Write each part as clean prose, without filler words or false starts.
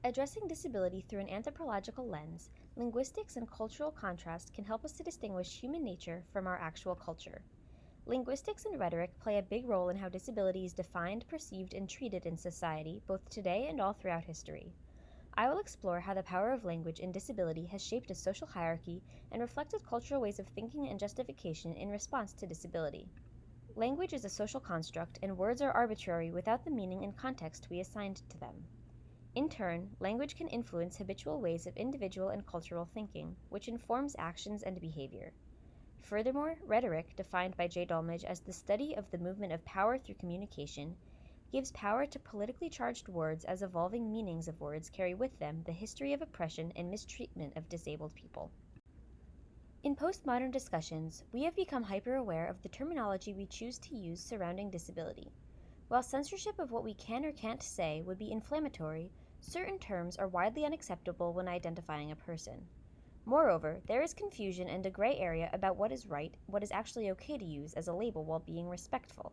Addressing disability through an anthropological lens, linguistics and cultural contrast can help us to distinguish human nature from our actual culture. Linguistics and rhetoric play a big role in how disability is defined, perceived, and treated in society, both today and all throughout history. I will explore how the power of language in disability has shaped a social hierarchy and reflected cultural ways of thinking and justification in response to disability. Language is a social construct, and words are arbitrary without the meaning and context we assigned to them. In turn, language can influence habitual ways of individual and cultural thinking, which informs actions and behavior. Furthermore, rhetoric, defined by J. Dolmage as the study of the movement of power through communication, gives power to politically charged words as evolving meanings of words carry with them the history of oppression and mistreatment of disabled people. In postmodern discussions, we have become hyper-aware of the terminology we choose to use surrounding disability. While censorship of what we can or can't say would be inflammatory, certain terms are widely unacceptable when identifying a person. Moreover, there is confusion and a gray area about what is right, what is actually okay to use as a label while being respectful.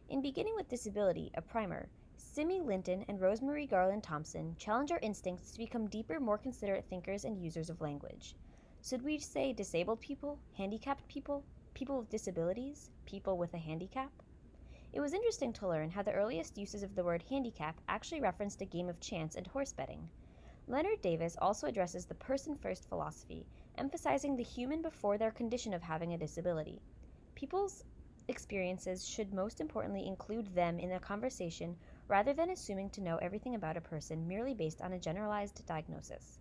In Beginning with Disability, a primer, Simi Linton and Rosemary Garland Thompson challenge our instincts to become deeper, more considerate thinkers and users of language. Should we say disabled people, handicapped people, people with disabilities, people with a handicap? It was interesting to learn how the earliest uses of the word handicap actually referenced a game of chance and horse betting. Leonard Davis also addresses the person-first philosophy, emphasizing the human before their condition of having a disability. People's experiences should most importantly include them in a conversation rather than assuming to know everything about a person merely based on a generalized diagnosis.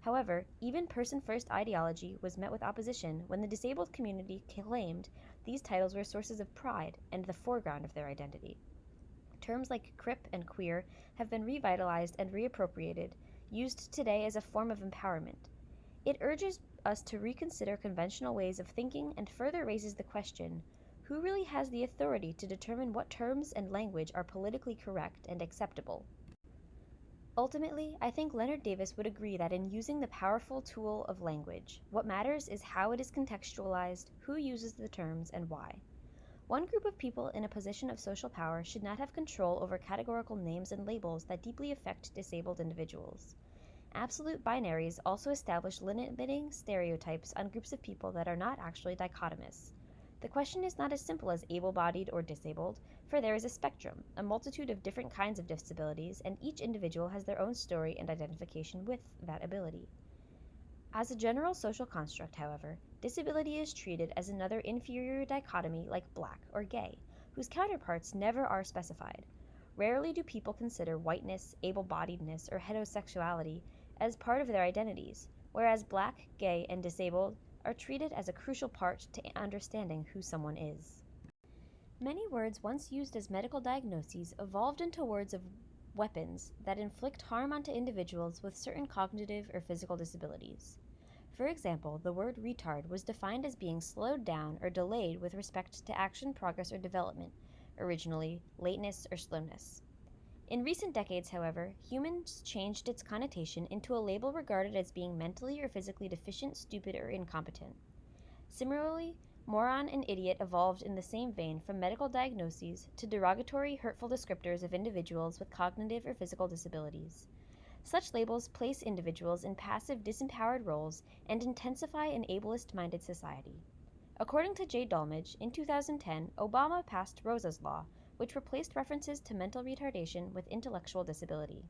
However, even person-first ideology was met with opposition when the disabled community claimed these titles were sources of pride and the foreground of their identity. Terms like crip and queer have been revitalized and reappropriated, used today as a form of empowerment. It urges us to reconsider conventional ways of thinking and further raises the question, who really has the authority to determine what terms and language are politically correct and acceptable? Ultimately, I think Leonard Davis would agree that in using the powerful tool of language, what matters is how it is contextualized, who uses the terms, and why. One group of people in a position of social power should not have control over categorical names and labels that deeply affect disabled individuals. Absolute binaries also establish limiting stereotypes on groups of people that are not actually dichotomous. The question is not as simple as able-bodied or disabled, for there is a spectrum, a multitude of different kinds of disabilities, and each individual has their own story and identification with that ability. As a general social construct, however, disability is treated as another inferior dichotomy like black or gay, whose counterparts never are specified. Rarely do people consider whiteness, able-bodiedness, or heterosexuality as part of their identities, whereas black, gay, and disabled are treated as a crucial part to understanding who someone is. Many words once used as medical diagnoses evolved into words of weapons that inflict harm onto individuals with certain cognitive or physical disabilities. For example, the word retard was defined as being slowed down or delayed with respect to action, progress, or development, originally lateness or slowness. In recent decades, however, humans changed its connotation into a label regarded as being mentally or physically deficient, stupid, or incompetent. Similarly, moron and idiot evolved in the same vein from medical diagnoses to derogatory, hurtful descriptors of individuals with cognitive or physical disabilities. Such labels place individuals in passive, disempowered roles and intensify an ableist-minded society. According to J. Dolmage, in 2010, Obama passed Rosa's Law, which replaced references to mental retardation with intellectual disability.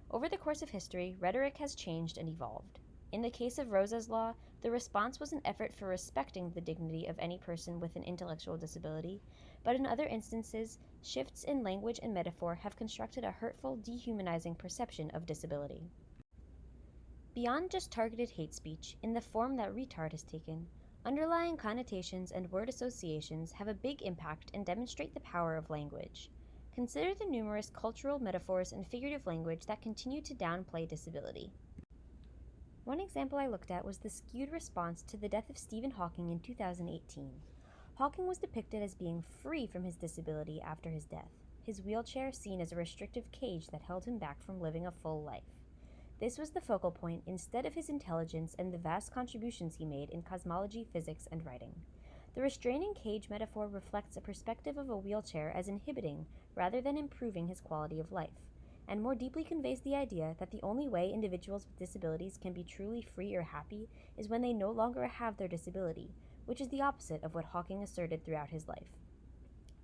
Over the course of history, rhetoric has changed and evolved. In the case of Rosa's Law, the response was an effort for respecting the dignity of any person with an intellectual disability, but in other instances, shifts in language and metaphor have constructed a hurtful, dehumanizing perception of disability. Beyond just targeted hate speech, in the form that retard has taken, underlying connotations and word associations have a big impact and demonstrate the power of language. Consider the numerous cultural metaphors and figurative language that continue to downplay disability. One example I looked at was the skewed response to the death of Stephen Hawking in 2018. Hawking was depicted as being free from his disability after his death, his wheelchair seen as a restrictive cage that held him back from living a full life. This was the focal point instead of his intelligence and the vast contributions he made in cosmology, physics, and writing. The restraining cage metaphor reflects a perspective of a wheelchair as inhibiting rather than improving his quality of life. and more deeply conveys the idea that the only way individuals with disabilities can be truly free or happy is when they no longer have their disability, which is the opposite of what Hawking asserted throughout his life.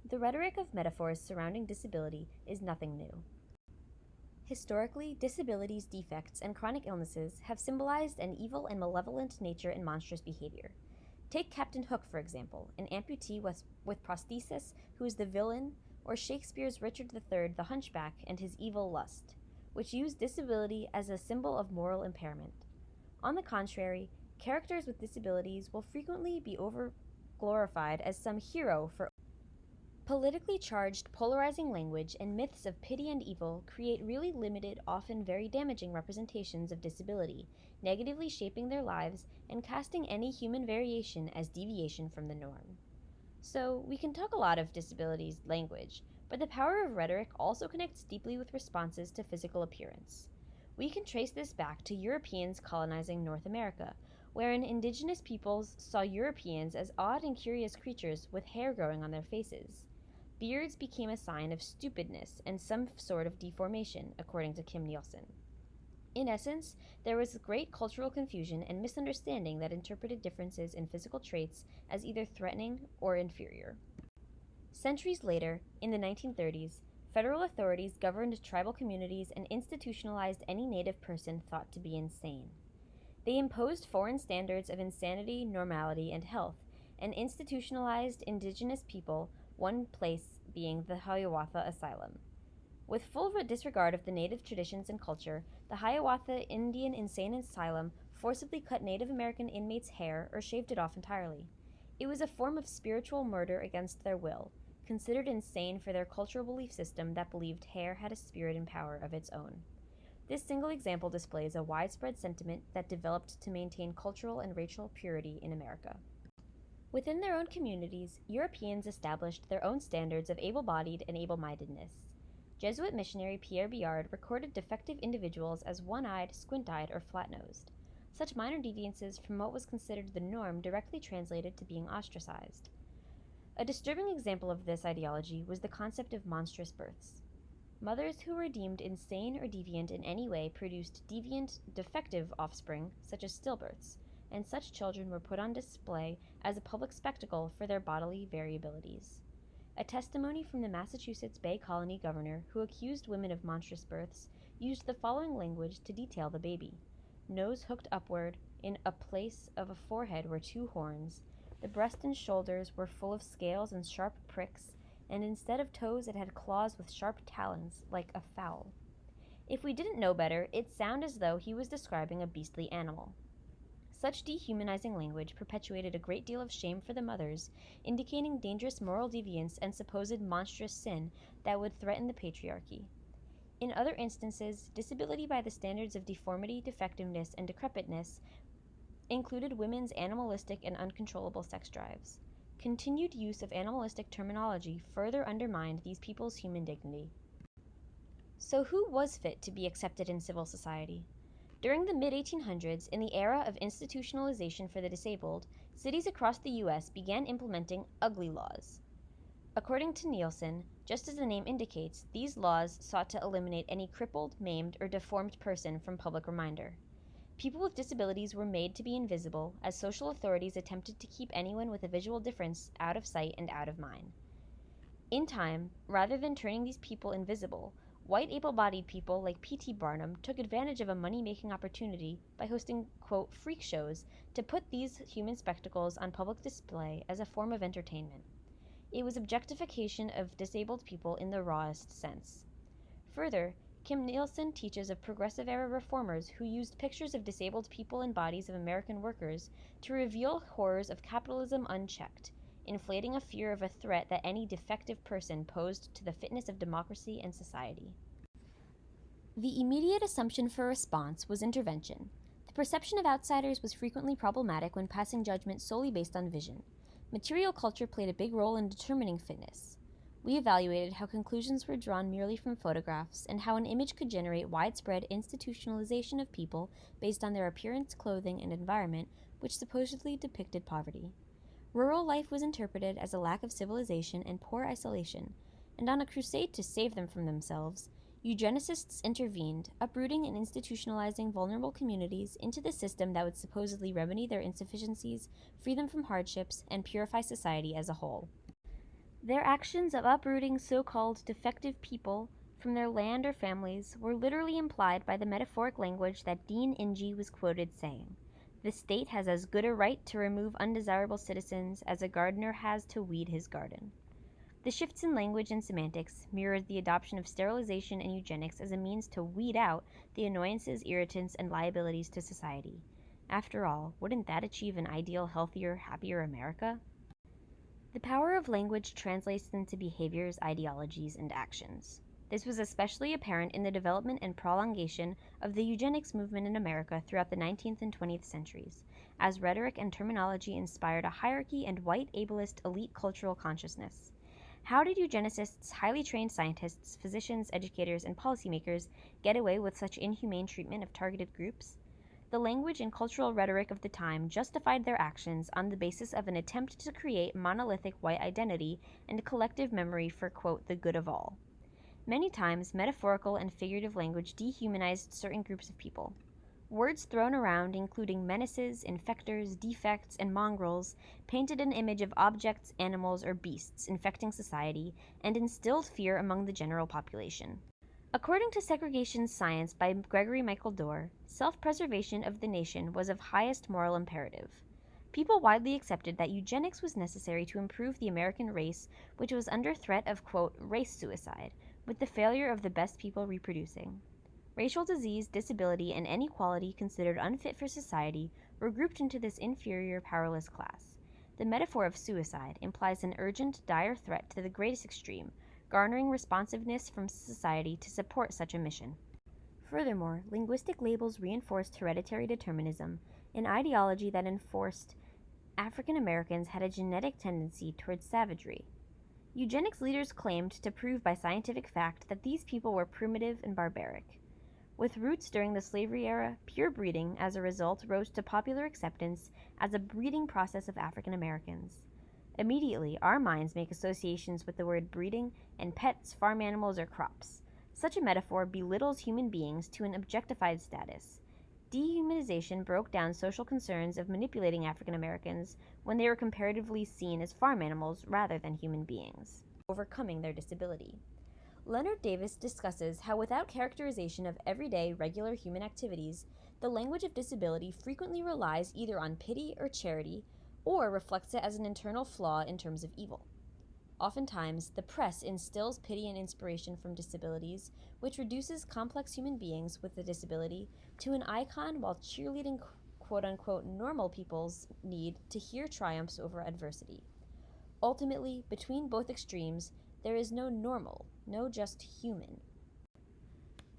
The rhetoric of metaphors surrounding disability is nothing new. Historically, disabilities, defects, and chronic illnesses have symbolized an evil and malevolent nature and monstrous behavior. Take Captain Hook, for example, an amputee with prosthesis who is the villain, or Shakespeare's Richard III the Hunchback and his evil lust, which used disability as a symbol of moral impairment. On the contrary, characters with disabilities will frequently be over-glorified as some hero for politically charged, polarizing language and myths of pity and evil create really limited, often very damaging representations of disability, negatively shaping their lives and casting any human variation as deviation from the norm. So, we can talk a lot of disabilities language, but the power of rhetoric also connects deeply with responses to physical appearance. We can trace this back to Europeans colonizing North America, wherein indigenous peoples saw Europeans as odd and curious creatures with hair growing on their faces. Beards became a sign of stupidness and some sort of deformation, according to Kim Nielsen. In essence, there was great cultural confusion and misunderstanding that interpreted differences in physical traits as either threatening or inferior. Centuries later, in the 1930s, federal authorities governed tribal communities and institutionalized any native person thought to be insane. They imposed foreign standards of insanity, normality, and health, and institutionalized indigenous people, one place being the Hiawatha Asylum. With full disregard of the native traditions and culture, the Hiawatha Indian Insane Asylum forcibly cut Native American inmates' hair or shaved it off entirely. It was a form of spiritual murder against their will, considered insane for their cultural belief system that believed hair had a spirit and power of its own. This single example displays a widespread sentiment that developed to maintain cultural and racial purity in America. Within their own communities, Europeans established their own standards of able-bodied and able-mindedness. Jesuit missionary Pierre Biard recorded defective individuals as one-eyed, squint-eyed, or flat-nosed. Such minor deviances from what was considered the norm directly translated to being ostracized. A disturbing example of this ideology was the concept of monstrous births. Mothers who were deemed insane or deviant in any way produced deviant, defective offspring, such as stillbirths, and such children were put on display as a public spectacle for their bodily variabilities. A testimony from the Massachusetts Bay Colony governor, who accused women of monstrous births, used the following language to detail the baby. Nose hooked upward, in a place of a forehead were two horns, the breast and shoulders were full of scales and sharp pricks, and instead of toes it had claws with sharp talons, like a fowl. If we didn't know better, it'd sound as though he was describing a beastly animal. Such dehumanizing language perpetuated a great deal of shame for the mothers, indicating dangerous moral deviance and supposed monstrous sin that would threaten the patriarchy. In other instances, disability by the standards of deformity, defectiveness, and decrepitness included women's animalistic and uncontrollable sex drives. Continued use of animalistic terminology further undermined these people's human dignity. So who was fit to be accepted in civil society? During the mid-1800s, in the era of institutionalization for the disabled, cities across the U.S. began implementing ugly laws. According to Nielsen, just as the name indicates, these laws sought to eliminate any crippled, maimed, or deformed person from public reminder. People with disabilities were made to be invisible, as social authorities attempted to keep anyone with a visual difference out of sight and out of mind. In time, rather than turning these people invisible, white able-bodied people like P.T. Barnum took advantage of a money-making opportunity by hosting, quote, freak shows to put these human spectacles on public display as a form of entertainment. It was objectification of disabled people in the rawest sense. Further, Kim Nielsen teaches of progressive-era reformers who used pictures of disabled people and bodies of American workers to reveal horrors of capitalism unchecked, inflating a fear of a threat that any defective person posed to the fitness of democracy and society. The immediate assumption for response was intervention. The perception of outsiders was frequently problematic when passing judgment solely based on vision. Material culture played a big role in determining fitness. We evaluated how conclusions were drawn merely from photographs and how an image could generate widespread institutionalization of people based on their appearance, clothing, and environment, which supposedly depicted poverty. Rural life was interpreted as a lack of civilization and poor isolation, and on a crusade to save them from themselves, Eugenicists intervened, uprooting and institutionalizing vulnerable communities into the system that would supposedly remedy their insufficiencies, free them from hardships, and purify society as a whole. Their actions of uprooting so-called defective people from their land or families were literally implied by the metaphoric language that Dean Inge was quoted saying, "The state has as good a right to remove undesirable citizens as a gardener has to weed his garden." The shifts in language and semantics mirrored the adoption of sterilization and eugenics as a means to weed out the annoyances, irritants, and liabilities to society. After all, wouldn't that achieve an ideal, healthier, happier America? The power of language translates into behaviors, ideologies, and actions. This was especially apparent in the development and prolongation of the eugenics movement in America throughout the 19th and 20th centuries, as rhetoric and terminology inspired a hierarchy and white ableist elite cultural consciousness. How did eugenicists, highly trained scientists, physicians, educators, and policymakers get away with such inhumane treatment of targeted groups? The language and cultural rhetoric of the time justified their actions on the basis of an attempt to create monolithic white identity and collective memory for, quote, the good of all. Many times, metaphorical and figurative language dehumanized certain groups of people. Words thrown around, including menaces, infectors, defects, and mongrels, painted an image of objects, animals, or beasts infecting society and instilled fear among the general population. According to Segregation Science by Gregory Michael Dorr, self-preservation of the nation was of highest moral imperative. People widely accepted that eugenics was necessary to improve the American race, which was under threat of, quote, race suicide, with the failure of the best people reproducing. Racial disease, disability, and inequality considered unfit for society were grouped into this inferior, powerless class. The metaphor of suicide implies an urgent, dire threat to the greatest extreme, garnering responsiveness from society to support such a mission. Furthermore, linguistic labels reinforced hereditary determinism, an ideology that enforced African Americans had a genetic tendency towards savagery. Eugenics leaders claimed to prove by scientific fact that these people were primitive and barbaric. With roots during the slavery era, pure breeding, as a result, rose to popular acceptance as a breeding process of African Americans. Immediately, our minds make associations with the word breeding and pets, farm animals, or crops. Such a metaphor belittles human beings to an objectified status. Dehumanization broke down social concerns of manipulating African Americans when they were comparatively seen as farm animals rather than human beings, overcoming their disability. Leonard Davis discusses how without characterization of everyday, regular human activities, the language of disability frequently relies either on pity or charity, or reflects it as an internal flaw in terms of evil. Oftentimes, the press instills pity and inspiration from disabilities, which reduces complex human beings with a disability to an icon while cheerleading quote-unquote normal people's need to hear triumphs over adversity. Ultimately, between both extremes, there is no normal, no just human.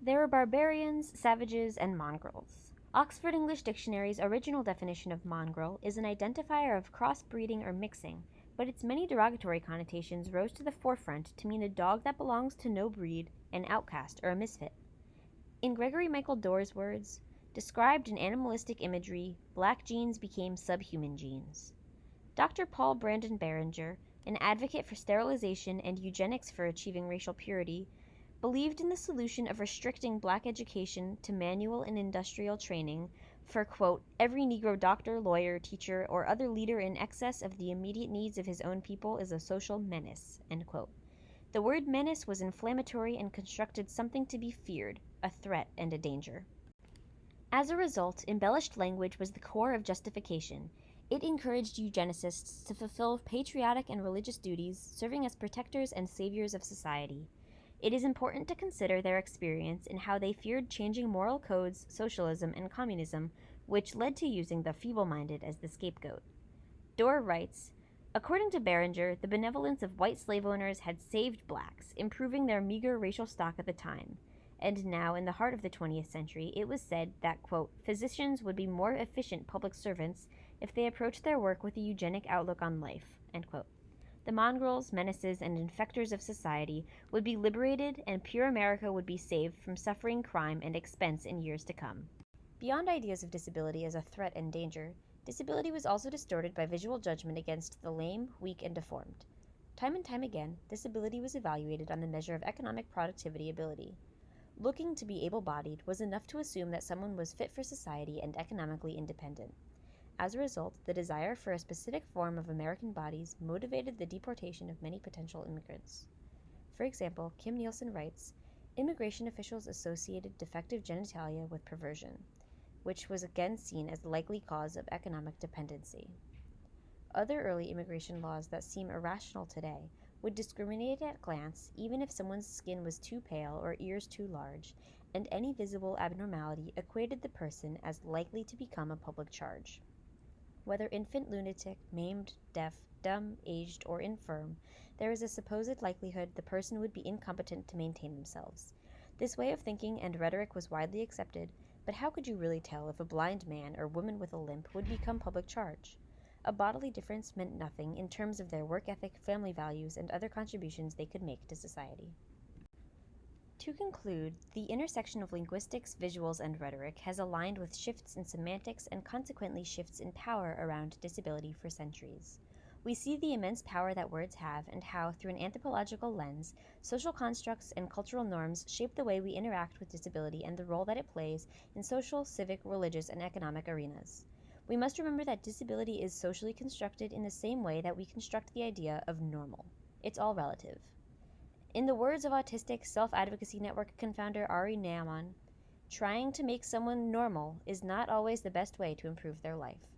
There are barbarians, savages, and mongrels. Oxford English Dictionary's original definition of mongrel is an identifier of crossbreeding or mixing, but its many derogatory connotations rose to the forefront to mean a dog that belongs to no breed, an outcast, or a misfit. In Gregory Michael Dorr's words, described in animalistic imagery, black genes became subhuman genes. Dr. Paul Brandon Barringer, an advocate for sterilization and eugenics for achieving racial purity, believed in the solution of restricting black education to manual and industrial training for, quote, every Negro doctor, lawyer, teacher, or other leader in excess of the immediate needs of his own people is a social menace, end quote. The word menace was inflammatory and constructed something to be feared, a threat and a danger. As a result, embellished language was the core of justification. It encouraged eugenicists to fulfill patriotic and religious duties, serving as protectors and saviors of society. It is important to consider their experience in how they feared changing moral codes, socialism, and communism, which led to using the feeble-minded as the scapegoat. Dorr writes, according to Barringer, the benevolence of white slave owners had saved blacks, improving their meager racial stock at the time. And now, in the heart of the 20th century, it was said that, quote, physicians would be more efficient public servants if they approached their work with a eugenic outlook on life, end quote. The mongrels, menaces, and infectors of society would be liberated, and pure America would be saved from suffering, crime, and expense in years to come. Beyond ideas of disability as a threat and danger, disability was also distorted by visual judgment against the lame, weak, and deformed. Time and time again, disability was evaluated on the measure of economic productivity ability. Looking to be able-bodied was enough to assume that someone was fit for society and economically independent. As a result, the desire for a specific form of American bodies motivated the deportation of many potential immigrants. For example, Kim Nielsen writes, immigration officials associated defective genitalia with perversion, which was again seen as the likely cause of economic dependency. Other early immigration laws that seem irrational today would discriminate at glance even if someone's skin was too pale or ears too large, and any visible abnormality equated the person as likely to become a public charge. Whether infant, lunatic, maimed, deaf, dumb, aged, or infirm, there is a supposed likelihood the person would be incompetent to maintain themselves. This way of thinking and rhetoric was widely accepted, but how could you really tell if a blind man or woman with a limp would become public charge? A bodily difference meant nothing in terms of their work ethic, family values, and other contributions they could make to society. To conclude, the intersection of linguistics, visuals, and rhetoric has aligned with shifts in semantics and consequently shifts in power around disability for centuries. We see the immense power that words have and how, through an anthropological lens, social constructs and cultural norms shape the way we interact with disability and the role that it plays in social, civic, religious, and economic arenas. We must remember that disability is socially constructed in the same way that we construct the idea of normal. It's all relative. In the words of autistic self-advocacy network confounder Ari Naaman, trying to make someone normal is not always the best way to improve their life.